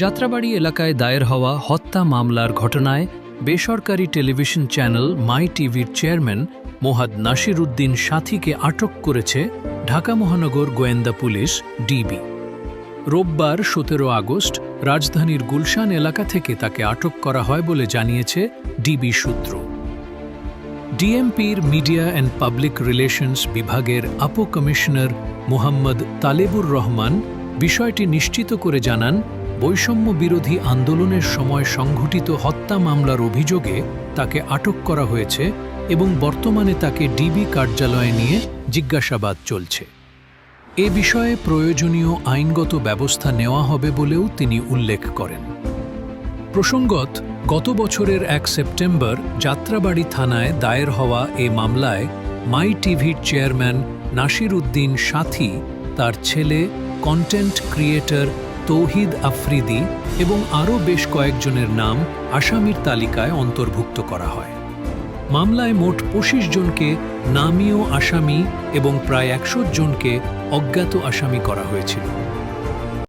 যাত্রাবাড়ি এলাকায় দায়ের হওয়া হত্যা মামলার ঘটনায় বেসরকারি টেলিভিশন চ্যানেল মাই টিভির চেয়ারম্যান মোহাদ নাসির উদ্দিন সাথীকে আটক করেছে ঢাকা মহানগর গোয়েন্দা পুলিশ ডিবি। রোববার ১৭ আগস্ট রাজধানীর গুলশান এলাকা থেকে তাকে আটক করা হয় বলে জানিয়েছে ডিবি সূত্র। ডিএমপির মিডিয়া অ্যান্ড পাবলিক রিলেশনস বিভাগের কমিশনার মোহাম্মদ তালেবুর রহমান বিষয়টি নিশ্চিত করে জানান, বৈষম্য বিরোধী আন্দোলনের সময় সংঘটিত হত্যা মামলার অভিযোগে তাকে আটক করা হয়েছে এবং বর্তমানে তাকে ডিবি কার্যালয়ে নিয়ে জিজ্ঞাসাবাদ চলছে। এ বিষয়ে প্রয়োজনীয় আইনগত ব্যবস্থা নেওয়া হবে বলেও তিনি উল্লেখ করেন। প্রসঙ্গত, গত বছরের ১ সেপ্টেম্বর যাত্রাবাড়ি থানায় দায়ের হওয়া এ মামলায় মাই টিভির চেয়ারম্যান নাসির উদ্দিন সাথী, তার ছেলে কন্টেন্ট ক্রিয়েটর তৌহিদ আফ্রিদি এবং আরও বেশ কয়েকজনের নাম আসামির তালিকায় অন্তর্ভুক্ত করা হয়। মামলায় মোট ২৫ জনকে নামীয় আসামি এবং প্রায় ১০০ জনকে অজ্ঞাত আসামি করা হয়েছিল।